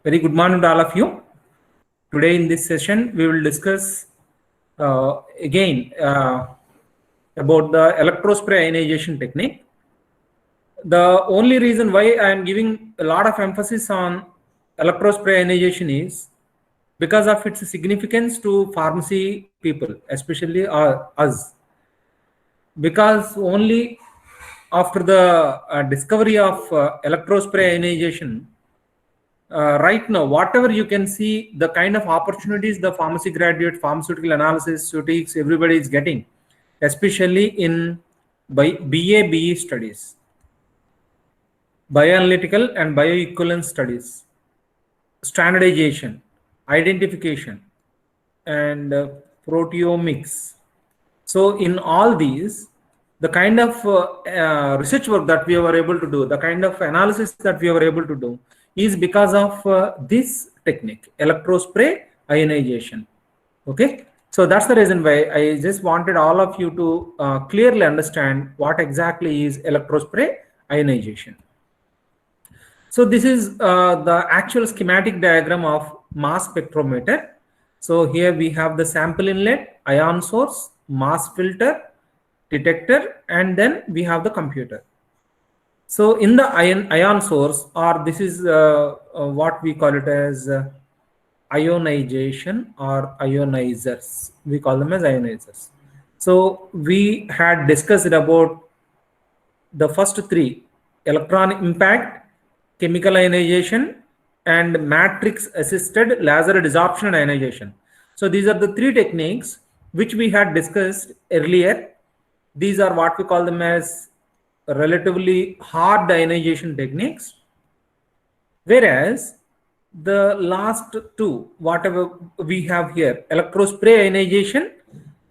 Very good morning to all of you. Today in this session, we will discuss again about the electrospray ionization technique. The only reason why I am giving a lot of emphasis on electrospray ionization is because of its significance to pharmacy people, especially us. Because only after the discovery of electrospray ionization, right now, whatever you can see, the kind of opportunities the pharmacy graduate, pharmaceutical analysis, students, everybody is getting, especially in BA, BE studies, bioanalytical and bioequivalence studies, standardization, identification, and proteomics. So in all these, the kind of research work that we were able to do, the kind of analysis that we were able to do is because of this technique, electrospray ionization. Okay, so that's the reason why I just wanted all of you to clearly understand what exactly is electrospray ionization. So this is the actual schematic diagram of mass spectrometer. So here we have the sample inlet, ion source, mass filter, detector, and then we have the computer. So in the ion source, or this is what we call it as ionization or ionizers. We call them as ionizers. So we had discussed about the first three: electron impact, chemical ionization, and matrix assisted laser desorption ionization. So these are the three techniques which we had discussed earlier. These are what we call them as relatively hard ionization techniques, whereas the last two, whatever we have here, electrospray ionization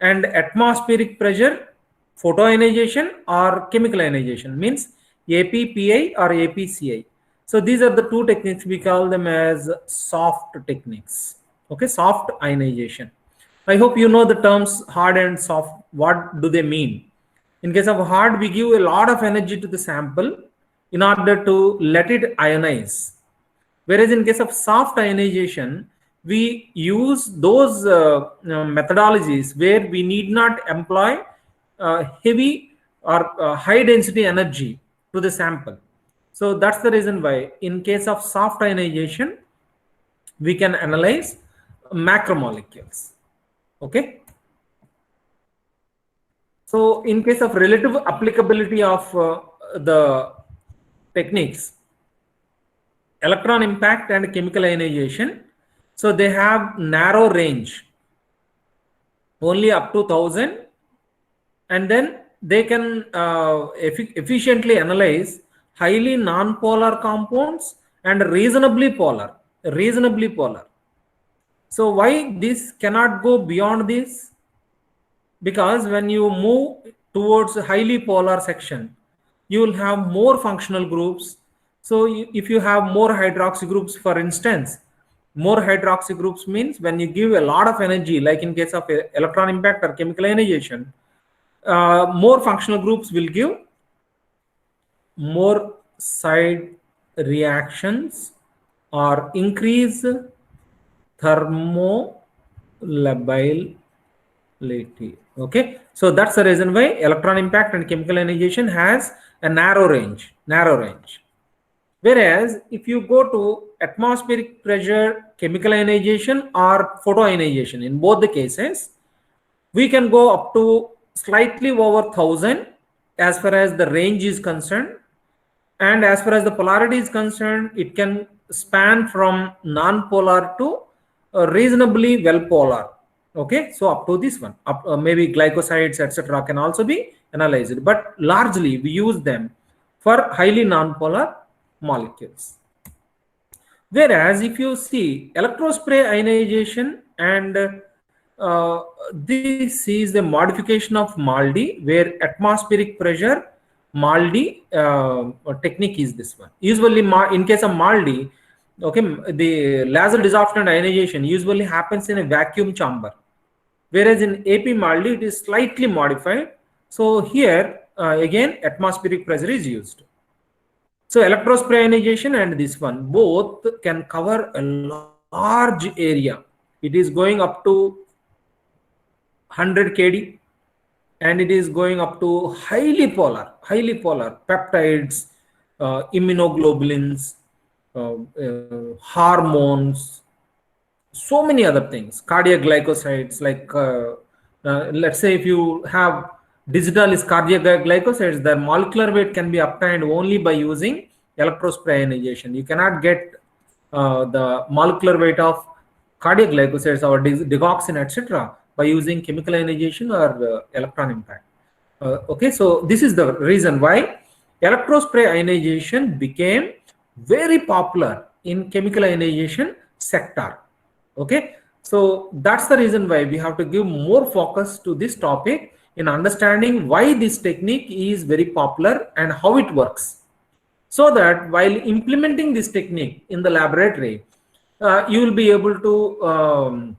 and atmospheric pressure photoionization or chemical ionization, means APPI or APCI. So these are the two techniques, we call them as soft techniques. Okay, soft ionization. I hope you know the terms hard and soft. What do they mean? In case of hard, we give a lot of energy to the sample in order to let it ionize. Whereas in case of soft ionization, we use those methodologies where we need not employ heavy or high density energy to the sample. So that's the reason why in case of soft ionization, we can analyze macromolecules. Okay. So in case of relative applicability of the techniques, electron impact and chemical ionization, so they have narrow range, only up to 1000, and then they can efficiently analyze highly non-polar compounds and reasonably polar. So why this cannot go beyond this? Because when you move towards a highly polar section, you will have more functional groups. So if you have more hydroxy groups, for instance, more hydroxy groups means when you give a lot of energy, like in case of electron impact or chemical ionization, more functional groups will give more side reactions or increase thermolability. Okay, so that's the reason why electron impact and chemical ionization has a narrow range. Whereas if you go to atmospheric pressure chemical ionization or photoionization, in both the cases, we can go up to slightly over 1000 as far as the range is concerned, and as far as the polarity is concerned, it can span from non-polar to reasonably well polar. Okay, so up to this one, maybe glycosides, etc., can also be analyzed, but largely we use them for highly non-polar molecules. Whereas if you see electrospray ionization, and this is the modification of MALDI, where atmospheric pressure MALDI technique is this one. Usually in case of MALDI, okay, the laser desorption and ionization usually happens in a vacuum chamber, whereas in AP MALDI it is slightly modified. So here again atmospheric pressure is used. So electrospray ionization and this one both can cover a large area. It is going up to 100 kD, and it is going up to highly polar peptides, immunoglobulins, hormones, so many other things, cardiac glycosides, like let's say if you have digitalis cardiac glycosides, their molecular weight can be obtained only by using electrospray ionization. You cannot get the molecular weight of cardiac glycosides or digoxin, etc., by using chemical ionization or electron impact. Okay, so this is the reason why electrospray ionization became very popular in chemical ionization sector. Okay, so that's the reason why we have to give more focus to this topic in understanding why this technique is very popular and how it works, so that while implementing this technique in the laboratory, you will be able to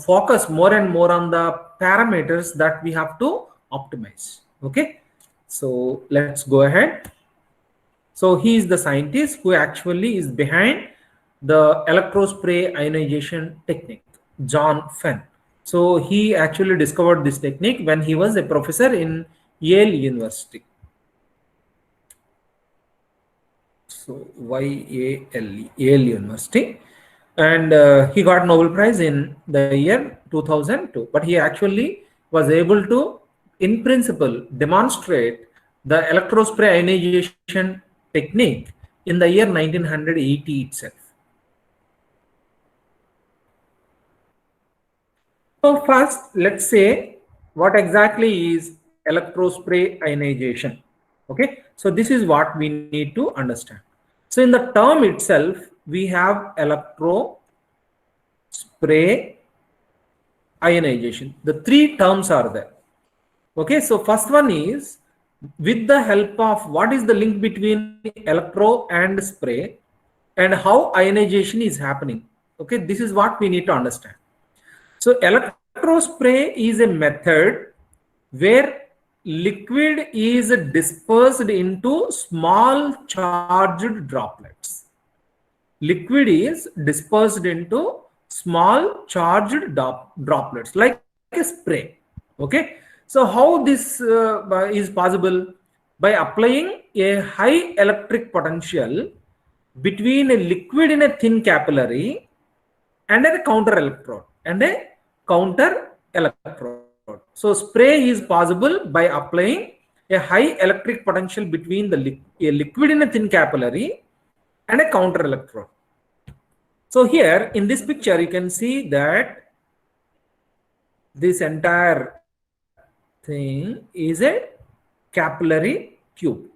focus more and more on the parameters that we have to optimize. Okay, so let's go ahead. So he is the scientist who actually is behind the electrospray ionization technique, John Fenn. So he actually discovered this technique when he was a professor in Yale University. So YALE, Yale University, and he got Nobel Prize in the year 2002. But he actually was able to, in principle, demonstrate the electrospray ionization technique in the year 1980 itself. So first, let's say what exactly is electrospray ionization. Okay, so this is what we need to understand. So in the term itself, we have electrospray ionization. The three terms are there. Okay, so first one is with the help of, what is the link between electro and spray and how ionization is happening. Okay, this is what we need to understand. So electrospray is a method where liquid is dispersed into small charged droplets. Liquid is dispersed into small charged droplets like a spray. Okay, so how this is possible? By applying a high electric potential between a liquid in a thin capillary and a counter electrode So spray is possible by applying a high electric potential between a liquid in a thin capillary and a counter electrode. So here in this picture, you can see that this entire thing is a capillary tube,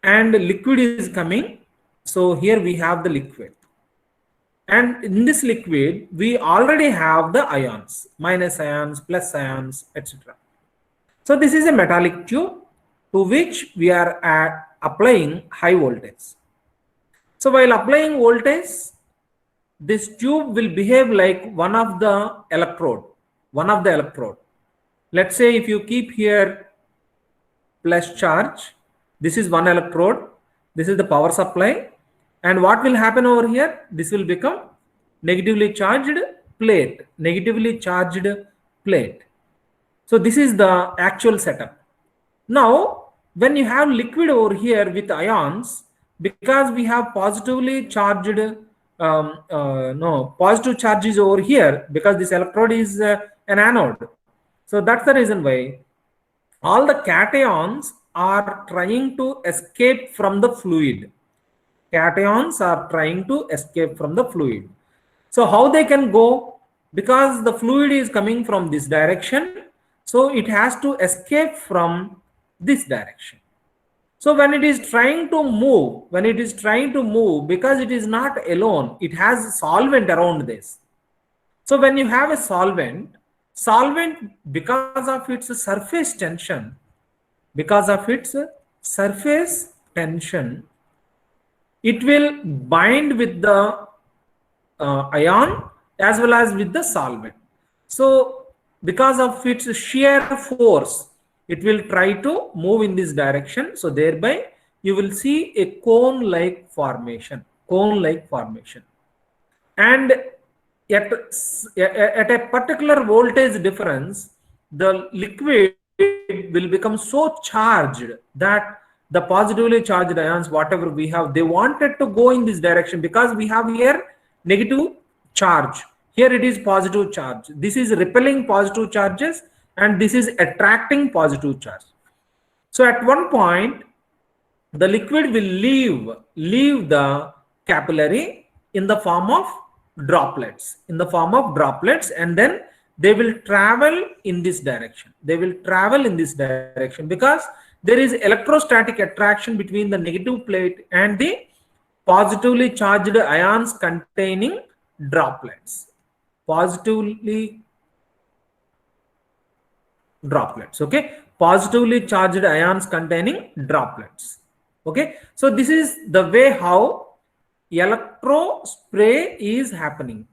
and liquid is coming. So here we have the liquid, and in this liquid we already have the ions, minus ions, plus ions, etc. So this is a metallic tube to which we are applying high voltage. So while applying voltage, this tube will behave like one of the electrode. Let's say if you keep here plus charge, this is one electrode, this is the power supply, and what will happen over here? This will become negatively charged plate. So this is the actual setup. Now, when you have liquid over here with ions, because we have positively charged, positive charges over here, because this electrode is an anode. So that's the reason why all the cations are trying to escape from the fluid. So how they can go? Because the fluid is coming from this direction, so it has to escape from this direction. So when it is trying to move, because it is not alone, it has solvent around this. So when you have a solvent, because of its surface tension, it will bind with the ion as well as with the solvent. So because of its shear force, it will try to move in this direction. So thereby you will see a cone-like formation, and at a particular voltage difference, the liquid will become so charged that the positively charged ions, whatever we have, they wanted to go in this direction because we have here negative charge. Here it is positive charge. This is repelling positive charges and this is attracting positive charge. So at one point, the liquid will leave the capillary in the form of droplets, and then they will travel in this direction. Because there is electrostatic attraction between the negative plate and the positively charged ions containing droplets. Okay, positively charged ions containing droplets. Okay, so this is the way how electro spray is happening.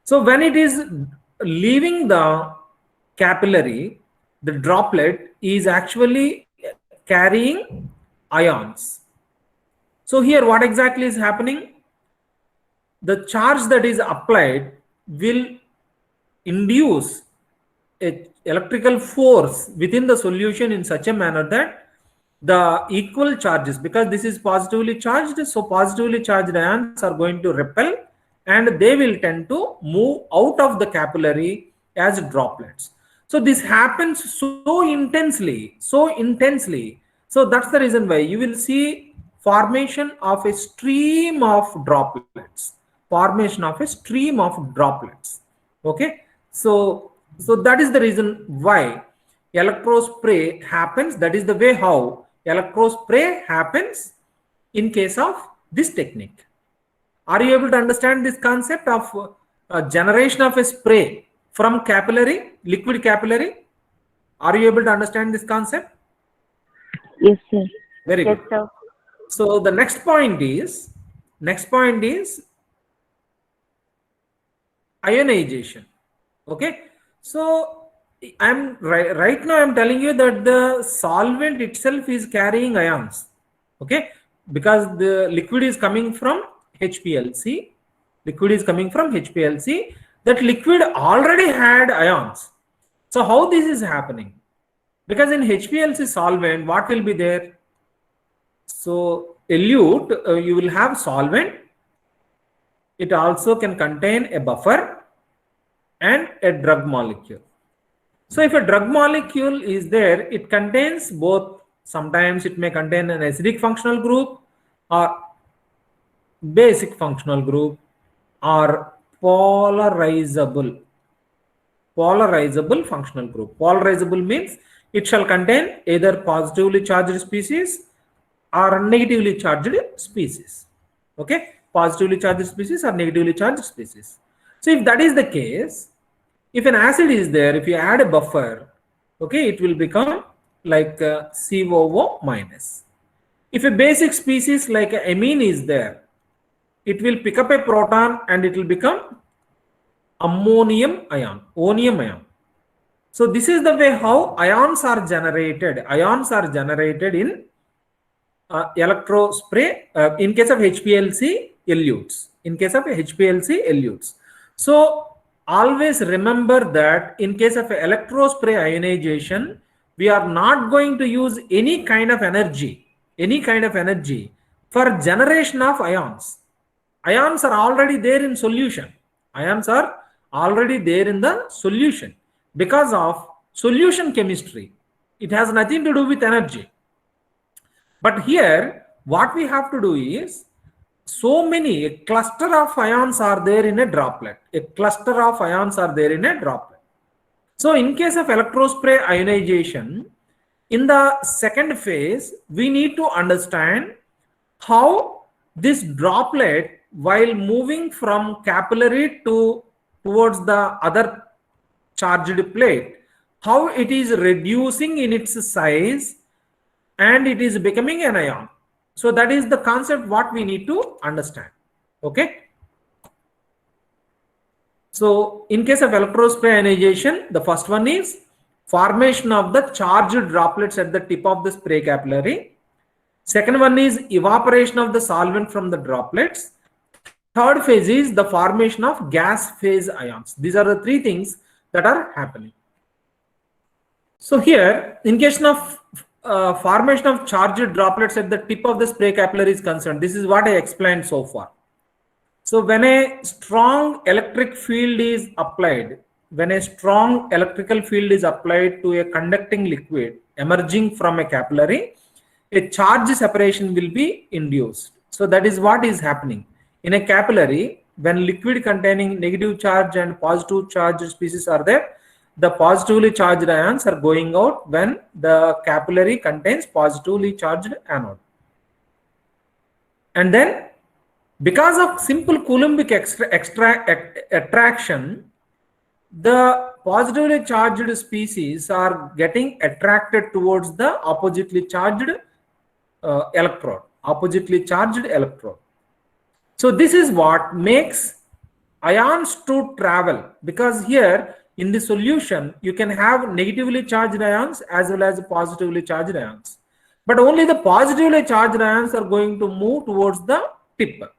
So when it is leaving the capillary, the droplet is actually carrying ions. So here what exactly is happening? The charge that is applied will induce a electrical force within the solution in such a manner that the equal charges, because this is positively charged, so positively charged ions are going to repel and they will tend to move out of the capillary as droplets. So this happens so intensely. So that's the reason why you will see formation of a stream of droplets. Okay, so that is the reason why electrospray happens. That is the way how electrospray happens in case of this technique. Are you able to understand this concept of generation of a spray from capillary, liquid capillary? Are you able to understand this concept? Yes, sir. Very good. Yes, sir. So the next point is ionization. Okay, so right now I'm telling you that the solvent itself is carrying ions. Okay, because the liquid is coming from HPLC. That liquid already had ions. So how this is happening? Because in HPLC solvent, what will be there? So elute, you will have solvent. It also can contain a buffer and a drug molecule. So if a drug molecule is there, it contains both. Sometimes it may contain an acidic functional group or basic functional group or polarizable functional group. Polarizable means it shall contain either positively charged species or negatively charged species. Okay, positively charged species or negatively charged species. So if that is the case, if an acid is there, if you add a buffer, okay, it will become like COO minus. If a basic species like amine is there, it will pick up a proton and it will become ammonium ion. So this is the way how ions are generated. In electrospray in case of HPLC elutes. So always remember that in case of electrospray ionization, we are not going to use any kind of energy for generation of ions. Ions are already there in solution. Because of solution chemistry. It has nothing to do with energy. But here, what we have to do is, a cluster of ions are there in a droplet. So in case of electrospray ionization, in the second phase, we need to understand how this droplet, while moving from capillary towards the other charged plate, how it is reducing in its size and it is becoming an ion. So that is the concept what we need to understand. Okay, So in case of electrospray ionization, the first one is formation of the charged droplets at the tip of the spray capillary. Second one is evaporation of the solvent from the droplets. Third phase is the formation of gas phase ions. These are the three things that are happening. So here, in case of formation of charged droplets at the tip of the spray capillary is concerned, this is what I explained so far. So when a strong electric field is applied, when a strong electrical field is applied to a conducting liquid emerging from a capillary, a charge separation will be induced. So that is what is happening. In a capillary, when liquid containing negative charge and positive charge species are there, the positively charged ions are going out when the capillary contains positively charged anode. And then because of simple Coulombic attraction, the positively charged species are getting attracted towards the oppositely charged electrode. So this is what makes ions to travel, because here in the solution you can have negatively charged ions as well as positively charged ions, but only the positively charged ions are going to move towards the tip.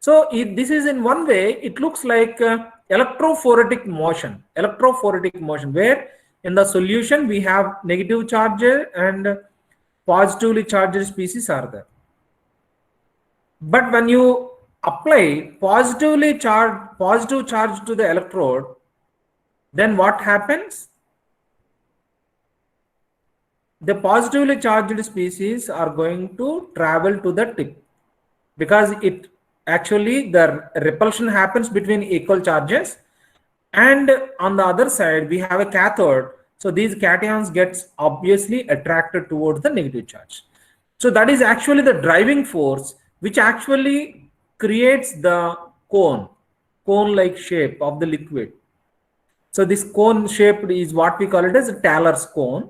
So this is, in one way it looks like electrophoretic motion, where in the solution we have negative charge and positively charged species are there. But when you apply positive charge to the electrode, then what happens? The positively charged species are going to travel to the tip, because it actually the repulsion happens between equal charges, and on the other side we have a cathode, so these cations gets obviously attracted towards the negative charge. So that is actually the driving force which actually creates the cone like shape of the liquid. So this cone shape is what we call it as a Taylor's cone,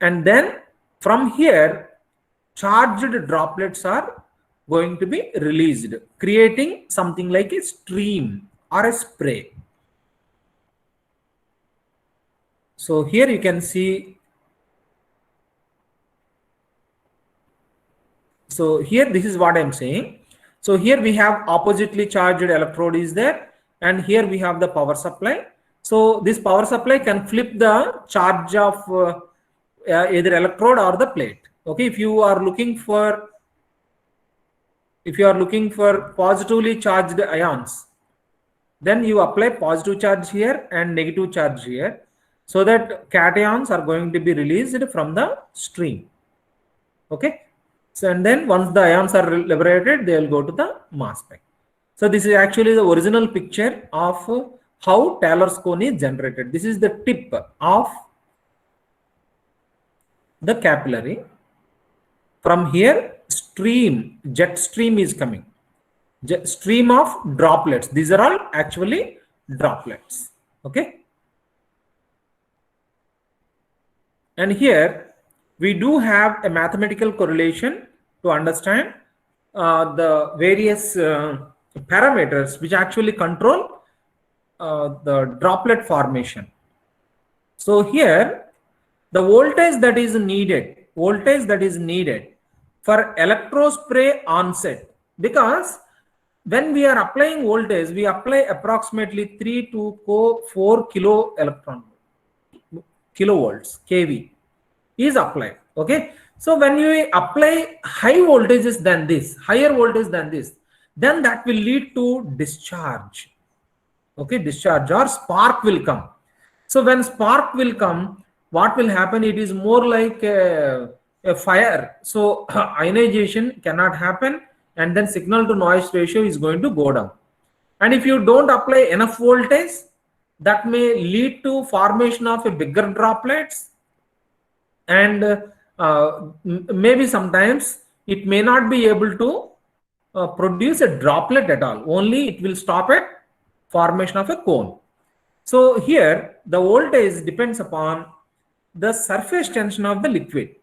and then from here charged droplets are going to be released, creating something like a stream or a spray. So here you can see, so here this is what I'm saying. So here we have oppositely charged electrode is there, and here we have the power supply. So this power supply can flip the charge of either electrode or the plate. Okay, if you are looking for positively charged ions, then you apply positive charge here and negative charge here, so that cations are going to be released from the stream. Okay, so and then once the ions are liberated, they will go to the mass spec. So this is actually the original picture of how Taylor's cone is generated. This is the tip of the capillary. From here jet stream is coming, stream of droplets. These are all actually droplets. Okay, and here we do have a mathematical correlation to understand the various parameters which actually control the droplet formation. So here the voltage that is needed for electrospray onset, because when we are applying voltage, we apply approximately 3 to 4 kilovolts, kV is applied. Okay, so when you apply higher voltage than this, then that will lead to discharge. Okay, discharge or spark will come. So when spark will come, what will happen? It is more like a fire. So ionization cannot happen, and then signal to noise ratio is going to go down. And if you don't apply enough voltage, that may lead to formation of a bigger droplets, and maybe sometimes it may not be able to produce a droplet at all. Only it will stop at formation of a cone. So here the voltage depends upon the surface tension of the liquid,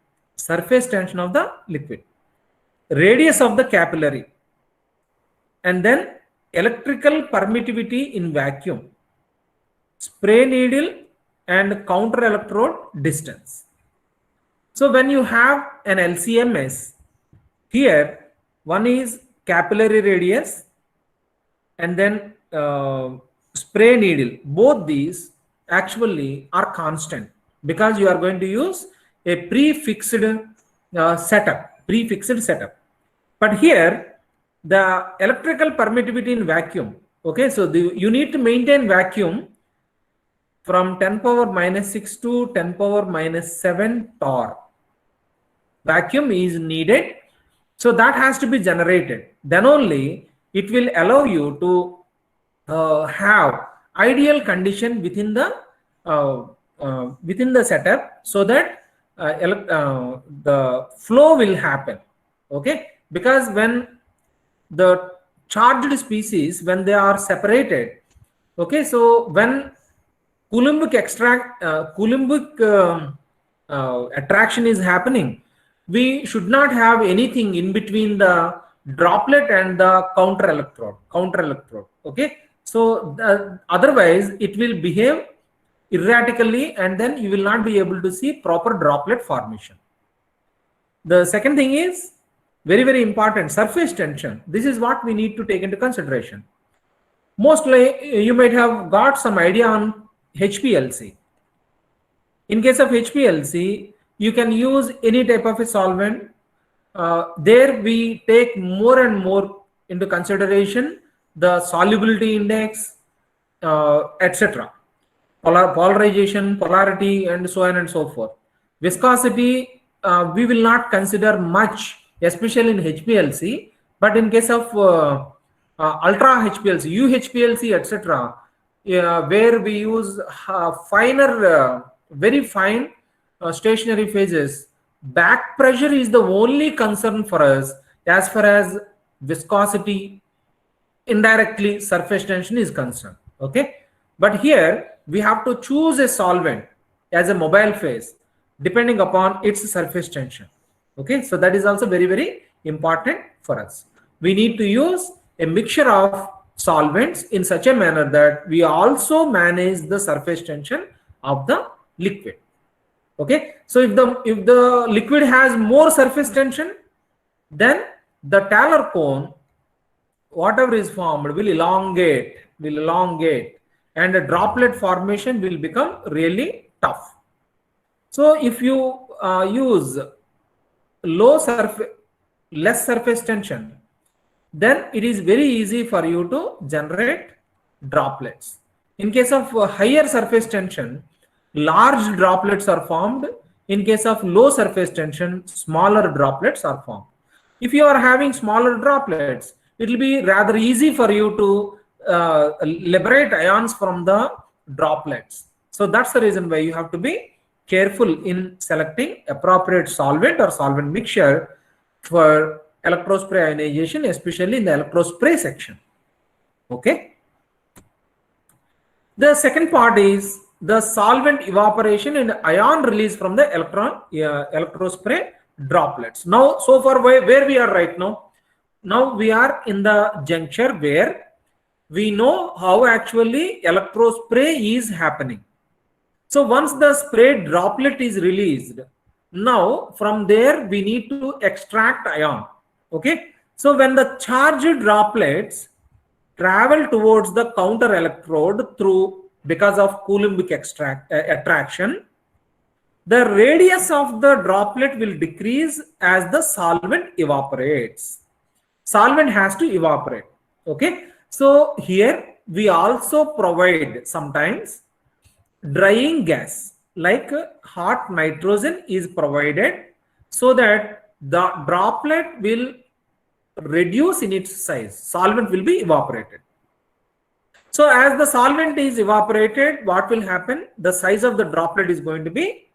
radius of the capillary, and then electrical permittivity in vacuum, spray needle and counter electrode distance. So when you have an LCMS, here one is capillary radius and then spray needle. Both these actually are constant because you are going to use a prefixed setup. But here the electrical permittivity in vacuum, okay, so you need to maintain vacuum from 10 power minus 6 to 10 power minus 7 torr. Vacuum is needed, so that has to be generated. Then only it will allow you to have ideal condition within the setup, so that the flow will happen. Okay, because when the charged species, when they are separated, okay, so when Coulombic attraction is happening, we should not have anything in between the droplet and the counter electrode. Okay, so otherwise it will behave erratically and then you will not be able to see proper droplet formation. The second thing is very, very important, surface tension. This is what we need to take into consideration. Mostly you might have got some idea on HPLC. In case of HPLC, you can use any type of a solvent. There we take more and more into consideration the solubility index, etc. Polarization, polarity, and so on and so forth. Viscosity, we will not consider much, especially in HPLC, but in case of ultra HPLC, UHPLC, etc., where we use finer, very fine stationary phases, back pressure is the only concern for us as far as viscosity, indirectly surface tension is concerned. Okay, but here we have to choose a solvent as a mobile phase depending upon its surface tension. Okay, so that is also very, very important for us. We need to use a mixture of solvents in such a manner that we also manage the surface tension of the liquid. Okay, so if the liquid has more surface tension, then the Taylor cone, whatever is formed, will elongate, and the droplet formation will become really tough. So if you use less surface tension, then it is very easy for you to generate droplets. In case of higher surface tension, large droplets are formed. In case of low surface tension, smaller droplets are formed. If you are having smaller droplets, it will be rather easy for you to liberate ions from the droplets. So that's the reason why you have to be careful in selecting appropriate solvent or solvent mixture for electrospray ionization, especially in the electrospray section. Okay. The second part is the solvent evaporation and ion release from the electrospray droplets. Now, so far where we are right now? Now we are in the juncture where we know how actually electrospray is happening. So once the spray droplet is released, now from there we need to extract ion. Okay, so when the charged droplets travel towards the counter electrode because of Coulombic attraction, the radius of the droplet will decrease as the solvent evaporates. Solvent has to evaporate. Okay, so here we also provide sometimes drying gas like hot nitrogen is provided so that the droplet will reduce in its size. Solvent will be evaporated. So as the solvent is evaporated, what will happen? The size of the droplet is going to be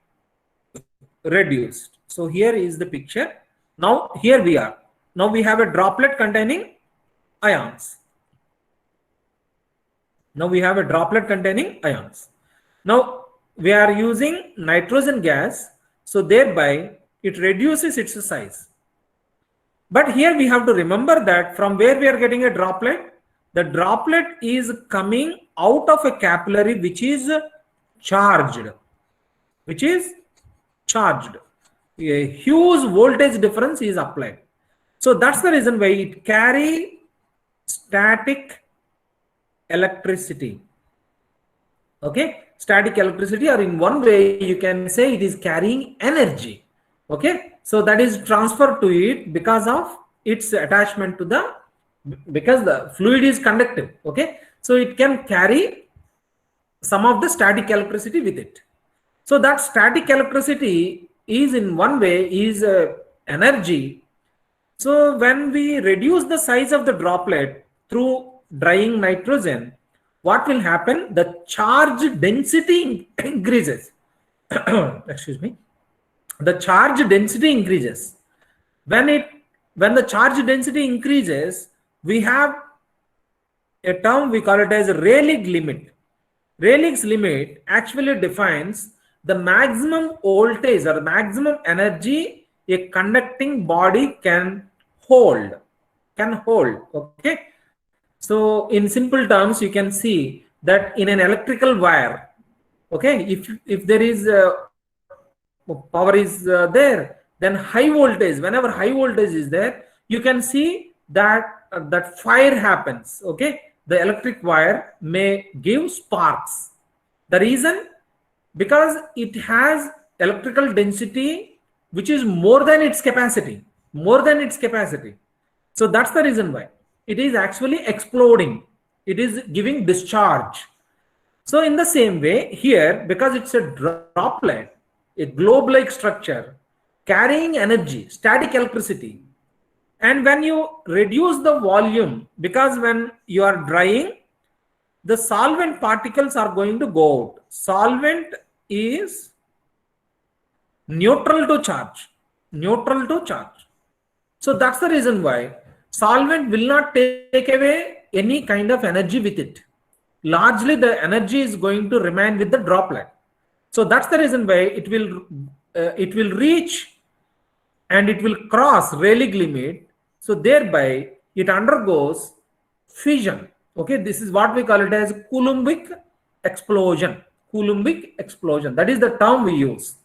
reduced. So here is the picture. Now here we are. Now we have a droplet containing ions. Now we have a droplet containing ions. Now we are using nitrogen gas, so thereby it reduces its size. But here we have to remember that from where we are getting a droplet, the droplet is coming out of a capillary which is charged, which is charged. A huge voltage difference is applied. So that's the reason why it carry static electricity. Okay, static electricity, or in one way you can say it is carrying energy. Okay, so that is transferred to it because of its attachment to the, because the fluid is conductive. Okay, so it can carry some of the static electricity with it. So that static electricity is in one way is energy. So when we reduce the size of the droplet through drying nitrogen, what will happen? The charge density increases. Excuse me. The charge density increases. When the charge density increases, we have a term, we call it as Rayleigh limit. Raleigh's limit actually defines the maximum voltage or maximum energy a conducting body can hold. Okay, so in simple terms you can see that in an electrical wire, okay, if there is power is there, then high voltage, whenever high voltage is there, you can see that that fire happens. Okay, the electric wire may give sparks. The reason, because it has electrical density which is more than its capacity, so that's the reason why it is actually exploding, it is giving discharge. So in the same way here, because it's a droplet, a globe-like structure carrying energy, static electricity, and when you reduce the volume, because when you are drying, the solvent particles are going to go out. Solvent is neutral to charge. So that's the reason why solvent will not take away any kind of energy with it. Largely the energy is going to remain with the droplet. So that's the reason why it will reach and it will cross Rayleigh limit. So thereby it undergoes fission. Okay, this is what we call it as Coulombic explosion. That is the term we use.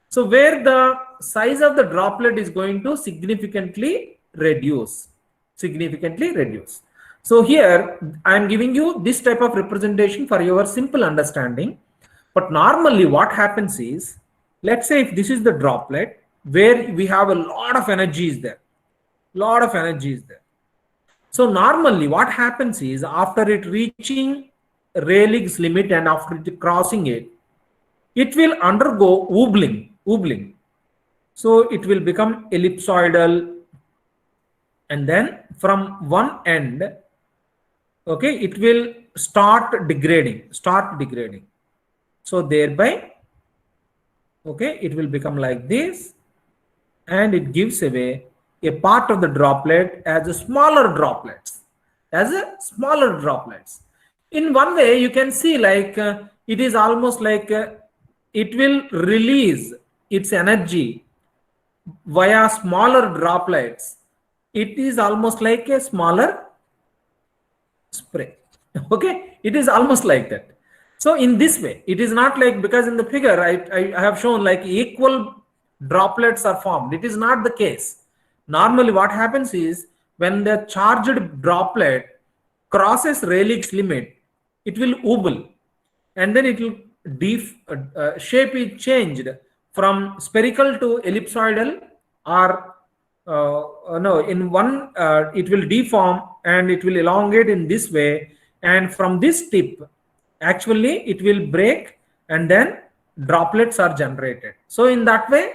So where the size of the droplet is going to significantly reduce. So here I am giving you this type of representation for your simple understanding. But normally what happens is, let's say if this is the droplet where we have a lot of energy is there. So normally what happens is, after it reaching Rayleigh's limit and after it crossing it, it will undergo wobbling. So it will become ellipsoidal, and then from one end, okay, it will start degrading. So thereby, okay, it will become like this, and it gives away a part of the droplet as a smaller droplets. In one way you can see like it is almost like it will release its energy via smaller droplets. It is almost like a smaller spray. Okay, it is almost like that. So in this way, it is not like, because in the figure I have shown like equal droplets are formed. It is not the case. Normally what happens is, when the charged droplet crosses Rayleigh's limit, it will wobble, and then it will shape is changed from spherical to ellipsoidal, or no, in one it will deform and it will elongate in this way, and from this tip actually it will break and then droplets are generated. So in that way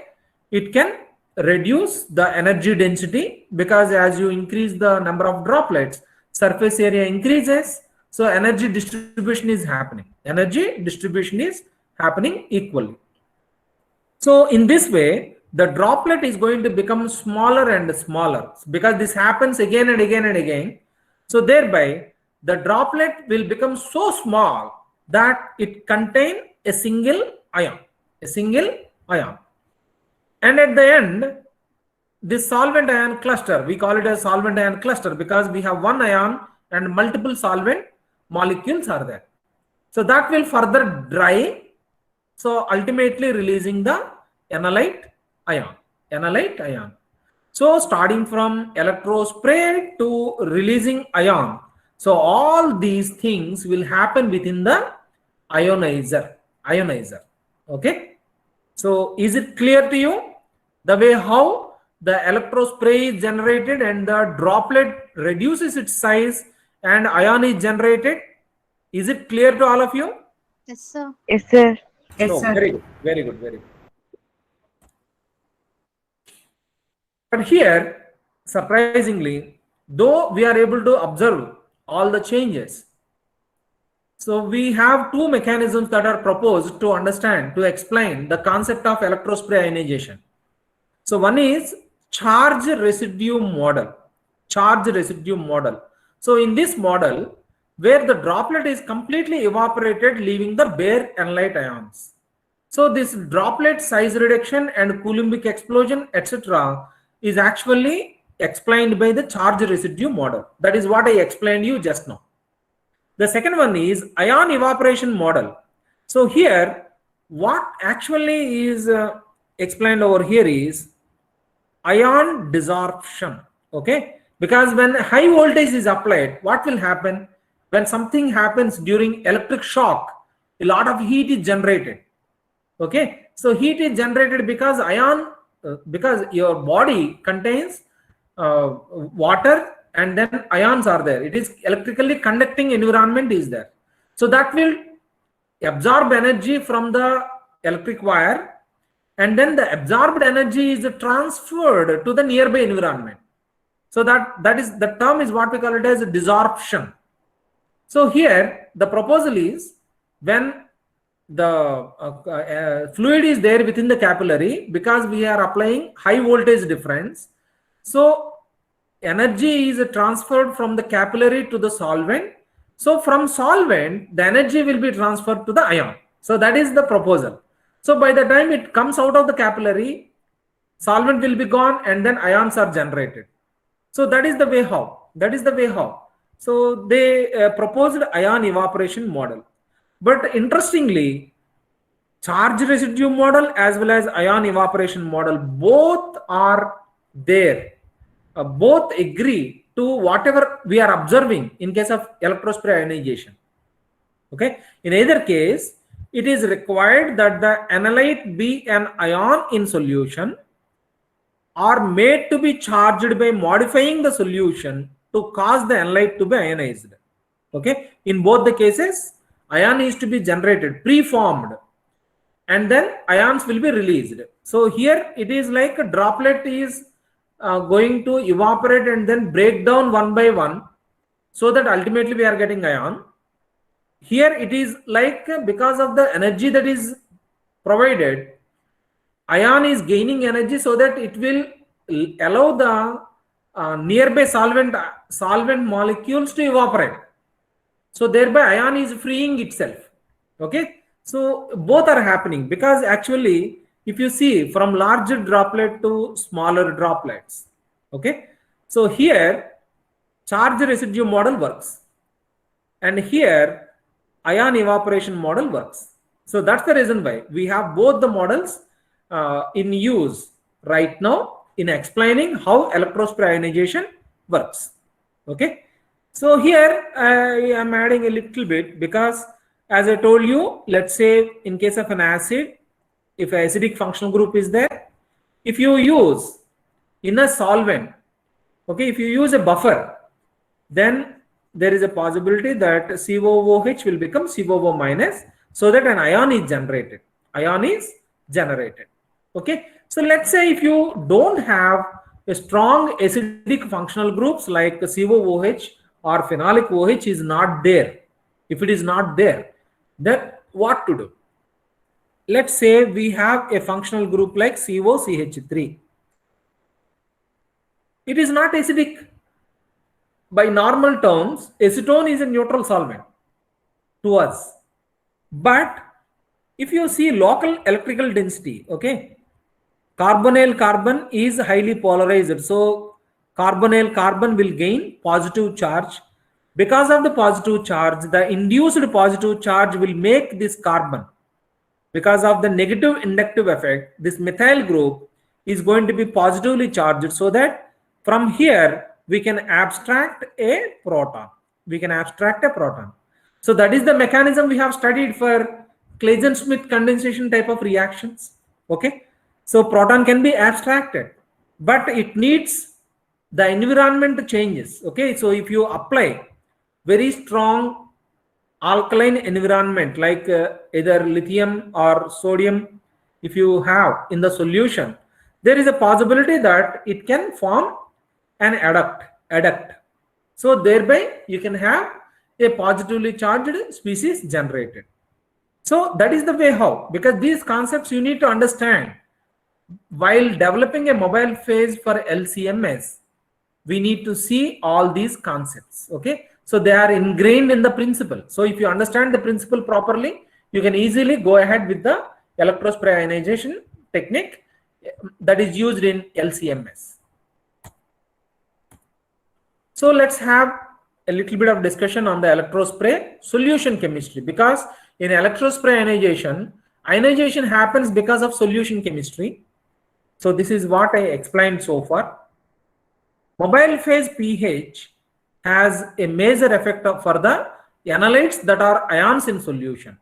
it can reduce the energy density, because as you increase the number of droplets, surface area increases, so energy distribution is happening equally. So in this way the droplet is going to become smaller and smaller, because this happens again and again. So thereby the droplet will become so small that it contains a single ion. And at the end, this solvent ion cluster, we call it as solvent ion cluster, because we have one ion and multiple solvent molecules are there. So that will further dry, so ultimately releasing the analyte ion. Analyte ion. So starting from electrospray to releasing ion. So all these things will happen within the ionizer. Ionizer. Okay. So is it clear to you the way how the electrospray is generated and the droplet reduces its size and ion is generated? Is it clear to all of you? Yes, sir. Yes, sir. Yes, No, sir. very good, very good, very good. But here, surprisingly, though we are able to observe all the changes, so we have two mechanisms that are proposed to understand, to explain the concept of electrospray ionization. So one is charge residue model. Charge residue model. So in this model, where the droplet is completely evaporated, leaving the bare analyte ions. So this droplet size reduction and Coulombic explosion, etc., is actually explained by the charge residue model. That is what I explained you just now. The second one is ion evaporation model. So here, what actually is explained over here is ion desorption. Okay, because when high voltage is applied, what will happen when something happens during electric shock? A lot of heat is generated. Okay, so heat is generated because because your body contains water and then ions are there. It is electrically conducting environment is there. So that will absorb energy from the electric wire, and then the absorbed energy is transferred to the nearby environment. So that is the term is what we call it as desorption. So here the proposal is when the fluid is there within the capillary, because we are applying high voltage difference, so energy is transferred from the capillary to the solvent. So from solvent, the energy will be transferred to the ion. So that is the proposal. So by the time it comes out of the capillary, solvent will be gone and then ions are generated. So that is the way how. That is the way how. So they proposed ion evaporation model. But interestingly, charge residue model as well as ion evaporation model, both are there. Both agree to whatever we are observing in case of electrospray ionization. Okay. In either case, it is required that the analyte be an ion in solution or made to be charged by modifying the solution to cause the analyte to be ionized. Okay. In both the cases, ion is to be generated, preformed, and then ions will be released. So here it is like a droplet is going to evaporate and then break down one by one, so that ultimately we are getting ion. Here it is like because of the energy that is provided, ion is gaining energy so that it will allow the nearby solvent molecules to evaporate. So thereby ion is freeing itself. Okay. So both are happening, because actually if you see from larger droplet to smaller droplets. Okay. So here charge residue model works, and here ion evaporation model works. So that's the reason why we have both the models in use right now in explaining how electrospray ionization works. Okay. So here I am adding a little bit, because as I told you, let's say in case of an acid, if an acidic functional group is there, if you use in a solvent, okay, if you use a buffer, then there is a possibility that COOH will become COO minus, so that an ion is generated. Ion is generated. Okay. So let's say if you don't have a strong acidic functional groups like COOH or phenolic OH is not there. If it is not there, then what to do? Let's say we have a functional group like COCH3. It is not acidic. By normal terms, acetone is a neutral solvent to us. But if you see local electrical density, okay, carbonyl carbon is highly polarized. So carbonyl carbon will gain positive charge. Because of the positive charge, the induced positive charge will make this carbon. Because of the negative inductive effect, this methyl group is going to be positively charged, so that from here we can abstract a proton. We can abstract a proton. So that is the mechanism we have studied for Claisen-Smith condensation type of reactions. Okay, so proton can be abstracted, but it needs the environment changes. Okay, so if you apply very strong alkaline environment like either lithium or sodium, if you have in the solution, there is a possibility that it can form an adduct. So thereby you can have a positively charged species generated. So that is the way how, because these concepts you need to understand while developing a mobile phase for LCMS. We need to see all these concepts. Okay, so they are ingrained in the principle. So if you understand the principle properly, you can easily go ahead with the electrospray ionization technique that is used in LCMS. So let's have a little bit of discussion on the electrospray solution chemistry, because in electrospray ionization happens because of solution chemistry. So this is what I explained so far. Mobile phase pH has a major effect for the analytes that are ions in solution.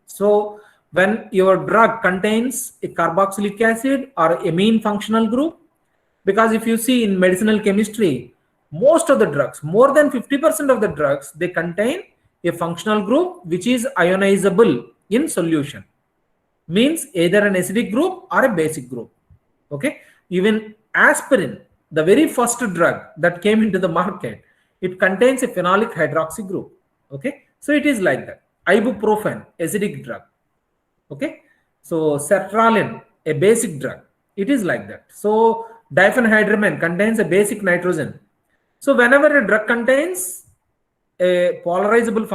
So when your drug contains a carboxylic acid or amine functional group, because if you see in medicinal chemistry, most of the drugs, more than 50% of the drugs, they contain a functional group which is ionizable in solution. Means either an acidic group or a basic group. Okay, even aspirin, the very first drug that came into the market, it contains a phenolic hydroxy group. Okay, so it is like that. Ibuprofen, acidic drug. Okay, so sertraline, a basic drug, it is like that. So diphenhydramine contains a basic nitrogen. So whenever a drug contains a polarizable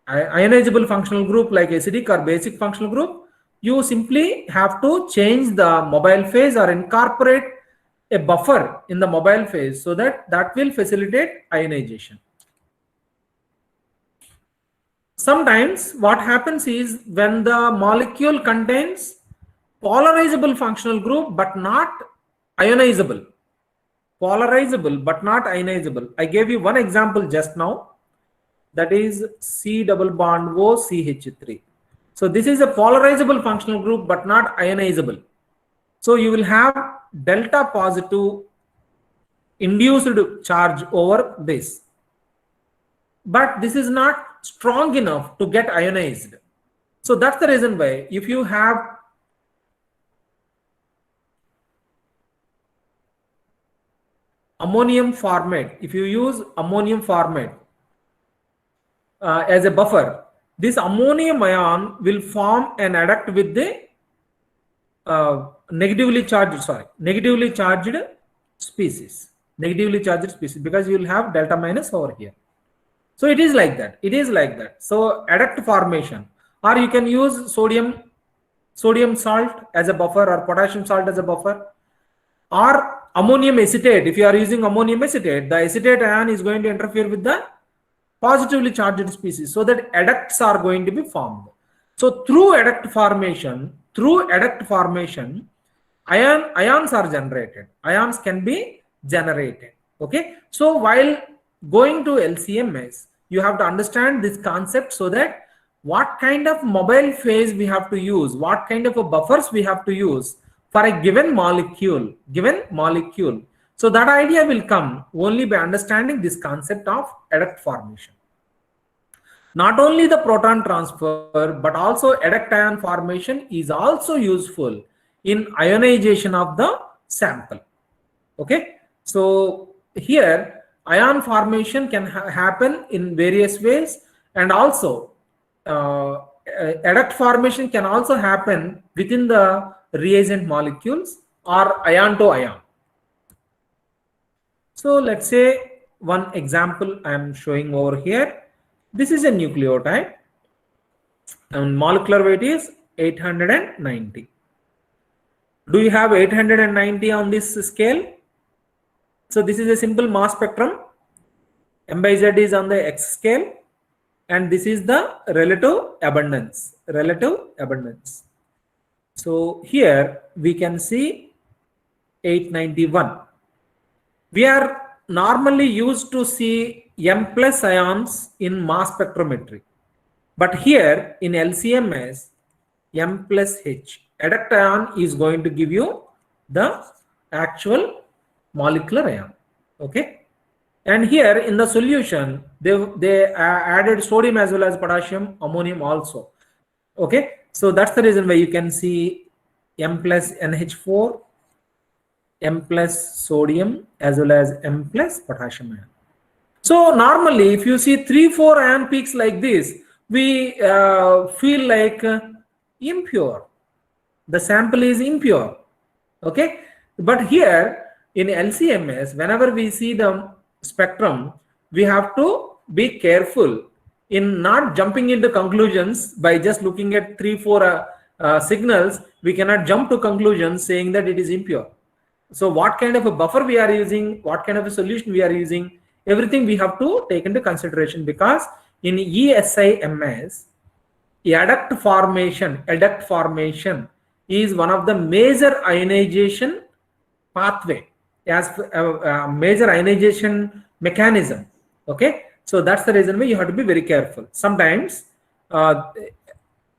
ionizable functional group like acidic or basic functional group, you simply have to change the mobile phase or incorporate a buffer in the mobile phase, so that will facilitate ionization. Sometimes what happens is when the molecule contains polarizable functional group but not ionizable. Polarizable but not ionizable. I gave you one example just now, that is C double bond O CH3. So this is a polarizable functional group but not ionizable. So you will have delta positive induced charge over this. But this is not strong enough to get ionized. So that's the reason why if you have ammonium formate, if you use ammonium formate as a buffer, this ammonium ion will form an adduct with the negatively charged species, because you will have delta minus over here. So it is like that. So adduct formation, or you can use sodium salt as a buffer, or potassium salt as a buffer, or ammonium acetate. If you are using ammonium acetate, the acetate ion is going to interfere with the positively charged species, so that adducts are going to be formed. So through adduct formation, ions are generated. Ions can be generated. Okay. So while going to LCMS, you have to understand this concept, so that what kind of mobile phase we have to use, what kind of a buffers we have to use for a given molecule. So that idea will come only by understanding this concept of adduct formation. Not only the proton transfer, but also adduct ion formation is also useful in ionization of the sample. Okay, so here ion formation can happen in various ways, and also adduct formation can also happen within the reagent molecules or ion to ion. So let's say one example I am showing over here. This is a nucleotide and molecular weight is 890. Do you have 890 on this scale? So this is a simple mass spectrum. M by Z is on the X scale, and this is the relative abundance. So here we can see 891. We are normally used to see M plus ions in mass spectrometry, but here in LCMS, M plus H, adduct ion is going to give you the actual molecular ion. Okay, and here in the solution they added sodium as well as potassium, ammonium also. Okay, so that's the reason why you can see M plus NH4, M plus sodium as well as M plus potassium ion. So normally if you see 3-4 ion peaks like this, we feel like impure. The sample is impure. Okay, but here in LCMS, whenever we see the spectrum, we have to be careful in not jumping into conclusions by just looking at 3-4 signals. We cannot jump to conclusions saying that it is impure. So what kind of a buffer we are using, what kind of a solution we are using, everything we have to take into consideration, because in ESIMS, adduct formation is one of the major ionization pathway, as a major ionization mechanism. Okay, so that's the reason why you have to be very careful. Sometimes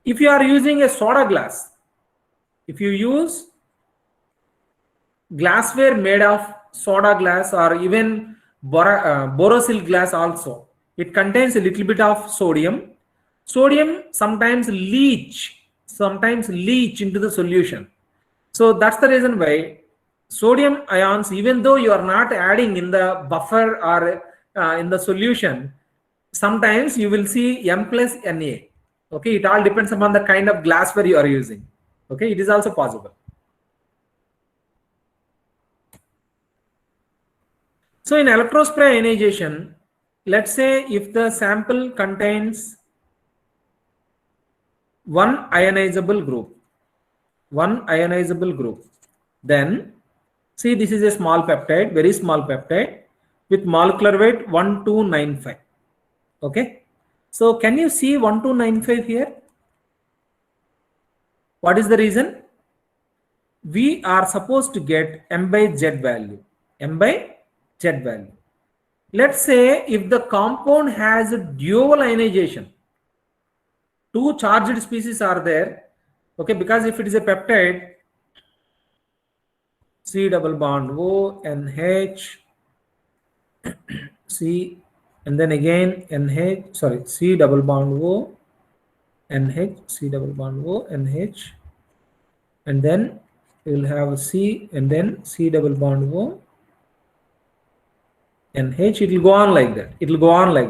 if you are using a soda glass, if you use glassware made of soda glass or even borosil glass also, it contains a little bit of sodium. Sodium sometimes leach into the solution. So that's the reason why sodium ions, even though you are not adding in the buffer or in the solution, sometimes you will see M plus Na. Okay, it all depends upon the kind of glassware you are using. Okay, it is also possible. So in electrospray ionization, let's say if the sample contains one ionizable group, then see, this is a small peptide, very small peptide with molecular weight 1295. Okay, so can you see 1295 here? What is the reason? We are supposed to get M by Z value. Let's say if the compound has a dual ionization, two charged species are there. Okay, because if it is a peptide, C double bond O, NH, C, and then again NH, sorry, C double bond O, NH, C double bond O, NH, and then we will have C, and then C double bond O, NH. It will go on like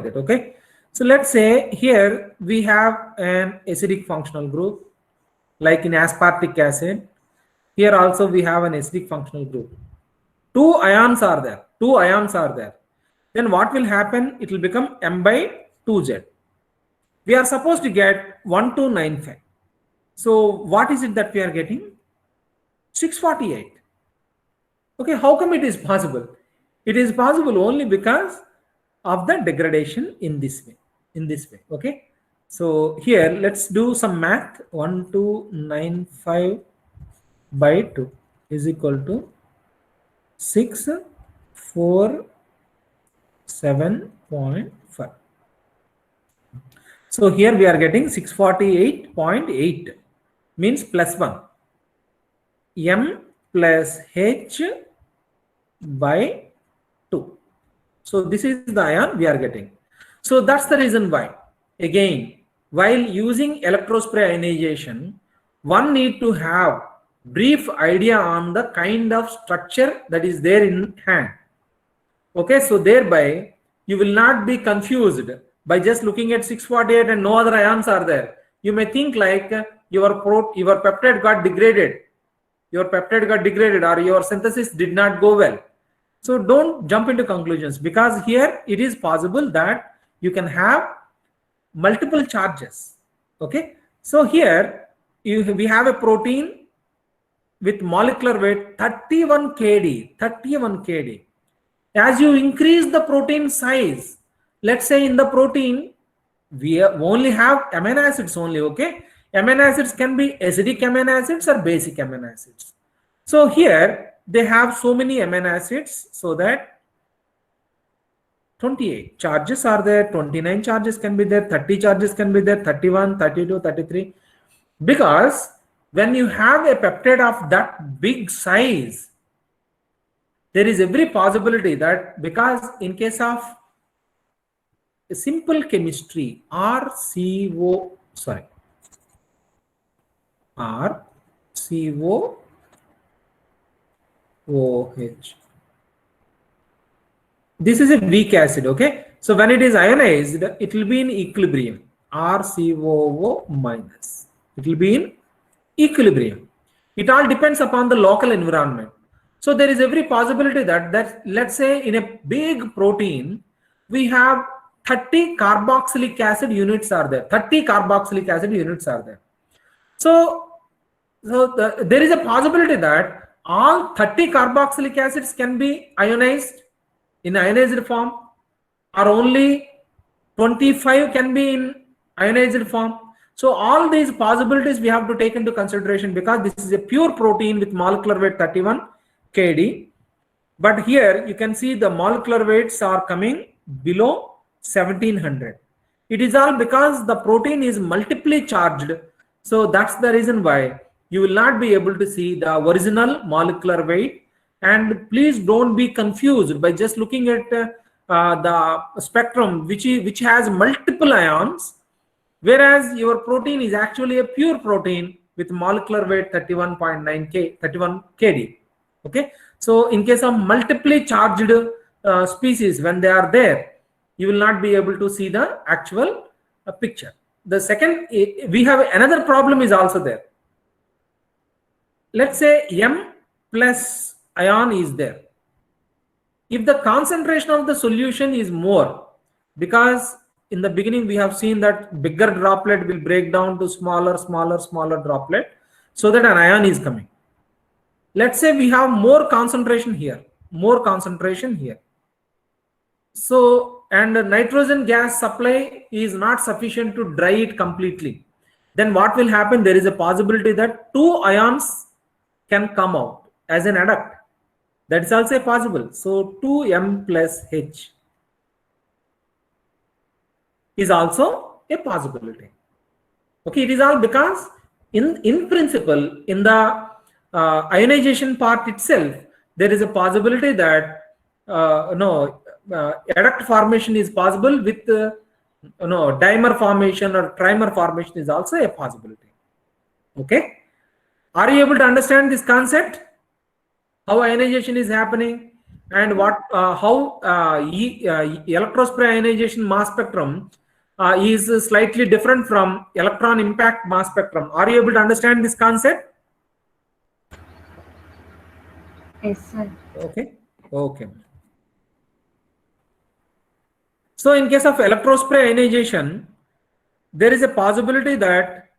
that. Okay, so let's say here we have an acidic functional group, like in aspartic acid. Here also we have an acidic functional group. Two ions are there. Then what will happen? It will become M by 2Z. We are supposed to get 1295. So what is it that we are getting? 648. Okay, how come it is possible? It is possible only because of the degradation in this way. Okay, so here let's do some math. 1295 by 2 is equal to 647.5. So here we are getting 648.8, means plus 1. M plus H by 2. So this is the ion we are getting. So that's the reason why, again, while using electrospray ionization, one need to have brief idea on the kind of structure that is there in hand. Okay, so thereby you will not be confused by just looking at 648 and no other ions are there. You may think like your peptide got degraded, or your synthesis did not go well. So don't jump into conclusions, because here it is possible that you can have multiple charges. Okay, so here we have a protein with molecular weight 31 kD. As you increase the protein size, let's say in the protein, we only have amino acids only, okay? Amino acids can be acidic amino acids or basic amino acids. So here they have so many amino acids, so that 28 charges are there, 29 charges can be there, 30 charges can be there, 31, 32, 33. Because when you have a peptide of that big size, there is every possibility that, because in case of a simple chemistry, RCO, sorry, RCOOH. This is a weak acid, okay? So when it is ionized, it will be in equilibrium. RCOO minus. It will be in equilibrium. It all depends upon the local environment. So there is every possibility that let's say in a big protein, we have 30 carboxylic acid units are there. 30 carboxylic acid units are there. So there is a possibility that all 30 carboxylic acids can be ionized in ionized form, or only 25 can be in ionized form. So all these possibilities we have to take into consideration, because this is a pure protein with molecular weight 31 kd. But here you can see the molecular weights are coming below 1700. It is all because the protein is multiply charged. So that's the reason why you will not be able to see the original molecular weight. And please don't be confused by just looking at the spectrum which has multiple ions, whereas your protein is actually a pure protein with molecular weight 31 kd. Okay, so in case of multiply charged species, when they are there, you will not be able to see the actual picture. The second, we have another problem is also there. Let's say M plus ion is there. If the concentration of the solution is more, because in the beginning we have seen that bigger droplet will break down to smaller droplet, so that an ion is coming. Let's say we have more concentration here. So, and nitrogen gas supply is not sufficient to dry it completely. Then what will happen? There is a possibility that two ions can come out as an adduct. That is also possible. So 2M plus H is also a possibility. Okay, it is all because in principle, in the ionization part itself, there is a possibility that adduct formation is possible with dimer formation or trimer formation is also a possibility. Okay, are you able to understand this concept? How ionization is happening, and what how electrospray ionization mass spectrum is slightly different from electron impact mass spectrum. Are you able to understand this concept? Yes, sir. Okay. So in case of electrospray ionization, there is a possibility that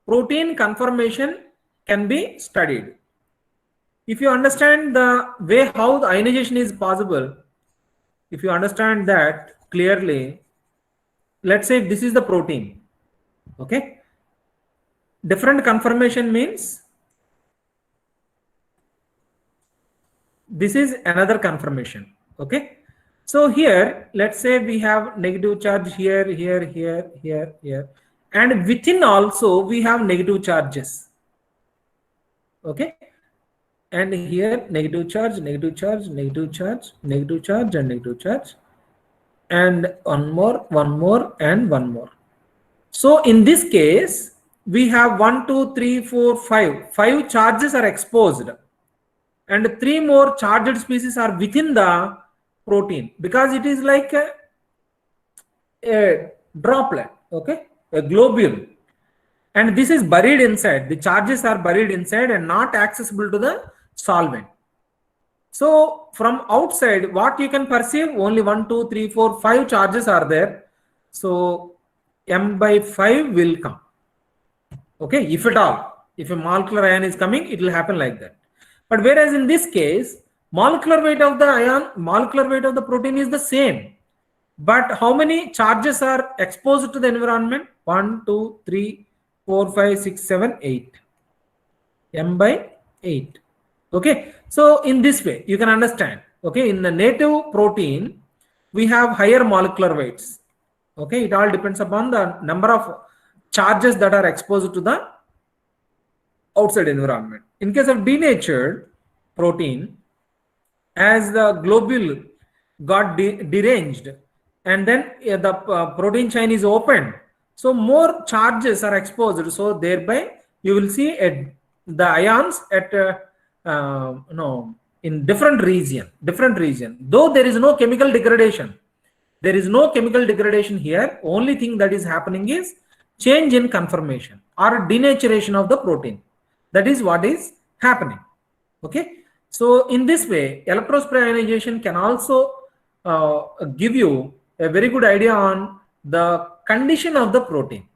protein conformation can be studied. If you understand the way how the ionization is possible, if you understand that clearly, let's say this is the protein. Okay, different conformation means this is another conformation. Okay, so here let's say we have negative charge here, and within also we have negative charges. Okay, and here negative charge, and negative charge, and one more, and one more. So in this case, we have 1, 2, 3, 4, 5. 5 charges are exposed, and 3 more charged species are within the protein, because it is like a droplet, okay, a globule, and this is buried inside. The charges are buried inside and not accessible to the solvent. So from outside, what you can perceive, only 1, 2, 3, 4, 5 charges are there. So M by 5 will come. Okay, if at all, if a molecular ion is coming, it will happen like that. But whereas in this case, Molecular weight of the ion, molecular weight of the protein is the same. But how many charges are exposed to the environment? 1, 2, 3, 4, 5, 6, 7, 8. M by 8. Okay. So in this way, you can understand. Okay. In the native protein, we have higher molecular weights. Okay. It all depends upon the number of charges that are exposed to the outside environment. In case of denatured protein, as the globule got deranged and then the protein chain is opened, so more charges are exposed, so thereby you will see the ions at in different region, though there is no chemical degradation. There is no chemical degradation here. Only thing that is happening is change in conformation or denaturation of the protein. That is what is happening. Okay. So in this way, electrospray ionization can also give you a very good idea on the condition of the protein.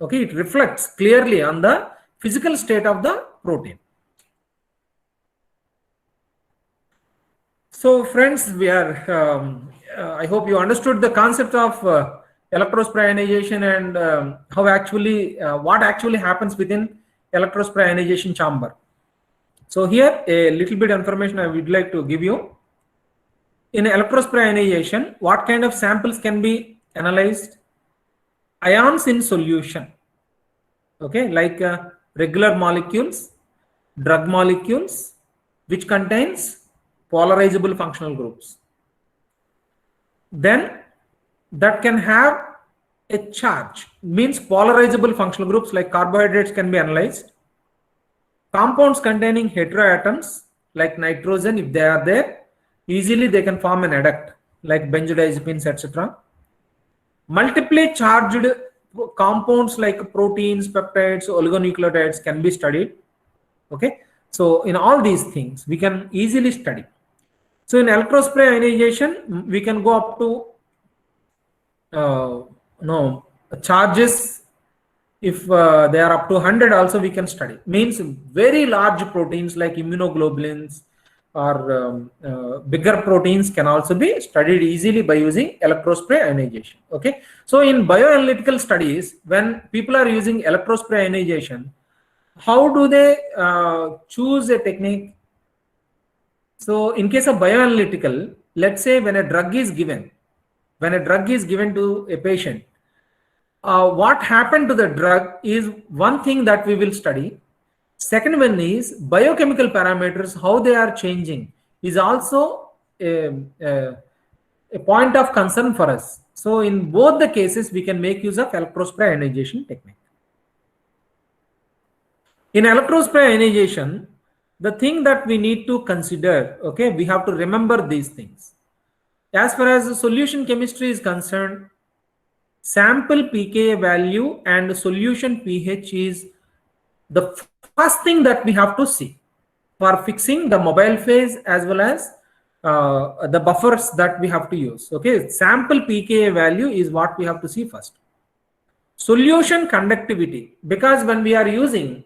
Okay. It reflects clearly on the physical state of the protein. So friends, we are, I hope you understood the concept of electrospray ionization and how actually, what actually happens within electrospray ionization chamber. So here a little bit information I would like to give you. In electrospray ionization, what kind of samples can be analyzed? Ions in solution, okay, like regular molecules, drug molecules, which contains polarizable functional groups. Then that can have a charge, means polarizable functional groups like carbohydrates can be analyzed. Compounds containing heteroatoms like nitrogen, if they are there, easily they can form an adduct like benzodiazepines, etc. Multiply charged compounds like proteins, peptides, oligonucleotides can be studied. Okay, so in all these things we can easily study. So in electrospray ionization, we can go up to charges. If they are up to 100 also we can study. Means very large proteins like immunoglobulins or bigger proteins can also be studied easily by using electrospray ionization. Okay. So in bioanalytical studies, when people are using electrospray ionization, how do they choose a technique? So in case of bioanalytical, let's say when a drug is given to a patient, what happened to the drug is one thing that we will study. Second one is biochemical parameters, how they are changing is also a point of concern for us. So in both the cases, we can make use of electrospray ionization technique. In electrospray ionization, the thing that we need to consider, okay, we have to remember these things. As far as the solution chemistry is concerned, sample pKa value and solution pH is the first thing that we have to see for fixing the mobile phase as well as the buffers that we have to use. Okay, sample pKa value is what we have to see first. Solution conductivity, because when we are using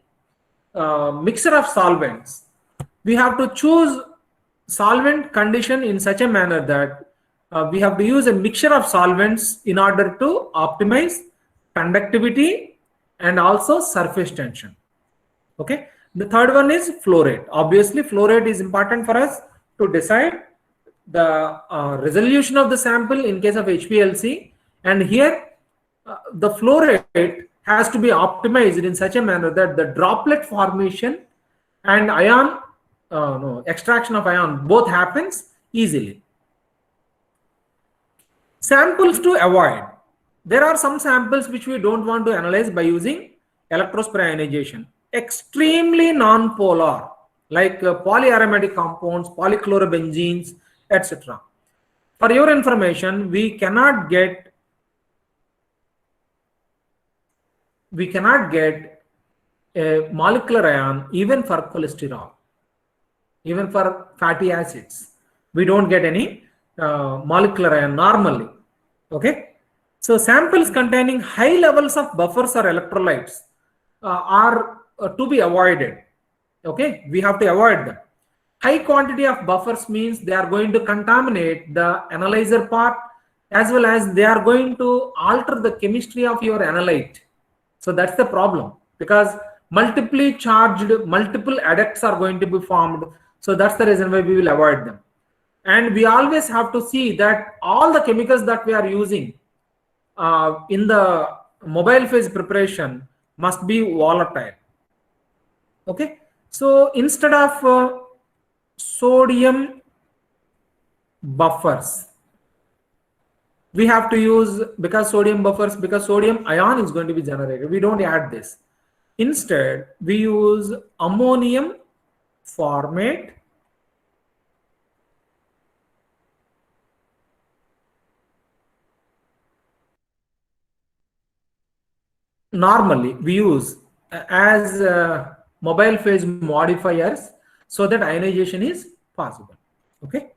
mixture of solvents, we have to choose solvent condition in such a manner that we have to use a mixture of solvents in order to optimize conductivity and also surface tension. Okay. The third one is flow rate. Obviously, flow rate is important for us to decide the resolution of the sample in case of HPLC. And here, the flow rate has to be optimized in such a manner that the droplet formation and ion extraction of ion both happens easily. Samples to avoid. There are some samples which we don't want to analyze by using electrospray ionization. Extremely non-polar, like polyaromatic compounds, polychlorobenzenes, etc. For your information, we cannot get a molecular ion even for cholesterol, even for fatty acids. We don't get any molecular ion normally. Okay, so samples containing high levels of buffers or electrolytes are to be avoided. Okay, we have to avoid them. High quantity of buffers means they are going to contaminate the analyzer part, as well as they are going to alter the chemistry of your analyte. So that's the problem, because multiply charged multiple adducts are going to be formed. So that's the reason why we will avoid them. And we always have to see that all the chemicals that we are using in the mobile phase preparation must be volatile. Okay, so instead of sodium buffers, we have to use, because sodium ion is going to be generated, we don't add this. Instead, we use ammonium formate. Normally, we use as mobile phase modifiers so that ionization is possible. Okay.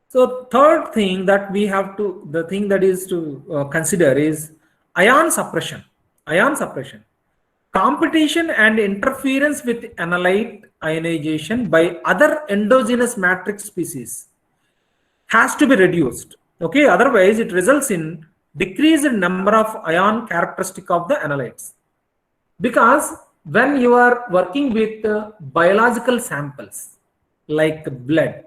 So third thing that we have to, the thing that is to consider is ion suppression. Ion suppression. Competition and interference with analyte ionization by other endogenous matrix species has to be reduced. Okay, otherwise it results in decreased number of ion characteristic of the analytes. Because when you are working with biological samples like blood,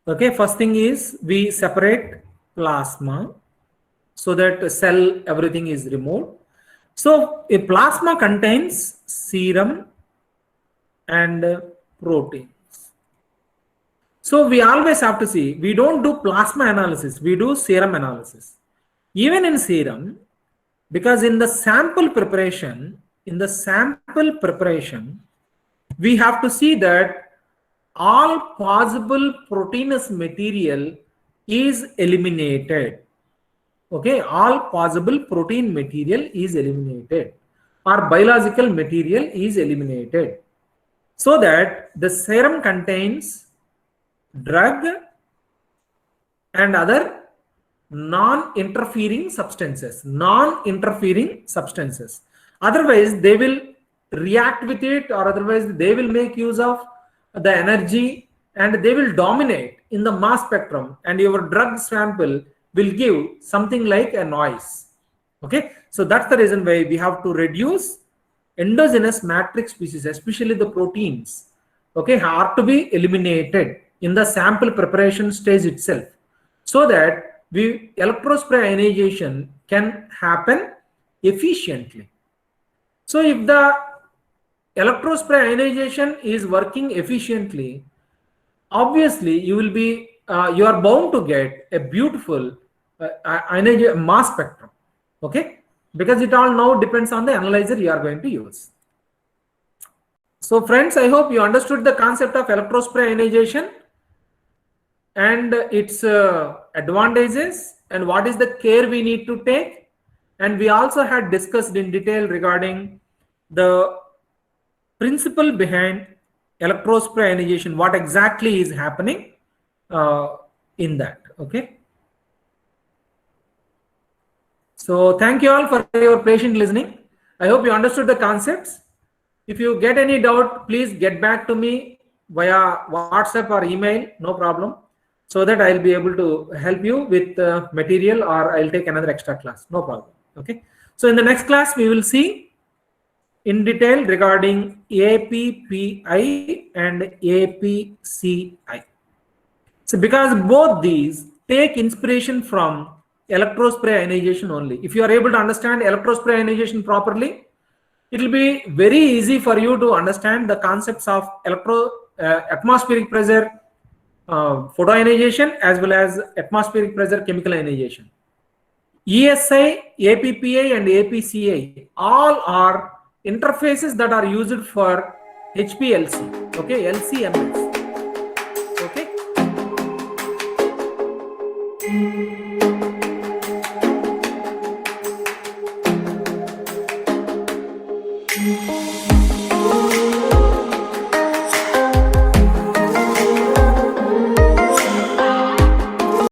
okay, first thing is we separate plasma so that cell everything is removed. So a plasma contains serum and proteins. So we always have to see, we don't do plasma analysis, we do serum analysis. Even in serum, because in the sample preparation, we have to see that all possible proteinous material is eliminated. Okay, all possible protein material is eliminated, or biological material is eliminated, so that the serum contains drug and other non-interfering substances. Otherwise, they will react with it, or otherwise they will make use of the energy and they will dominate in the mass spectrum, and your drug sample will give something like a noise. Okay, so that's the reason why we have to reduce endogenous matrix species, especially the proteins. Okay, are to be eliminated in the sample preparation stage itself, so that electrospray ionization can happen efficiently. So if the electrospray ionization is working efficiently, obviously you are bound to get a beautiful mass spectrum. Okay, because it all now depends on the analyzer you are going to use. So friends, I hope you understood the concept of electrospray ionization and its advantages and what is the care we need to take. And we also had discussed in detail regarding the principle behind electrospray ionization, what exactly is happening in that. Okay, so thank you all for your patient listening. I hope you understood the concepts. If you get any doubt, please get back to me via WhatsApp or email, no problem, so that I'll be able to help you with material, or I'll take another extra class, no problem. Okay, so in the next class we will see in detail regarding APPI and APCI. So because both these take inspiration from electrospray ionization only. If you are able to understand electrospray ionization properly, it will be very easy for you to understand the concepts of atmospheric pressure photoionization, as well as atmospheric pressure chemical ionization. ESI, APPI and APCI all are interfaces that are used for HPLC, okay, LCMS. Okay.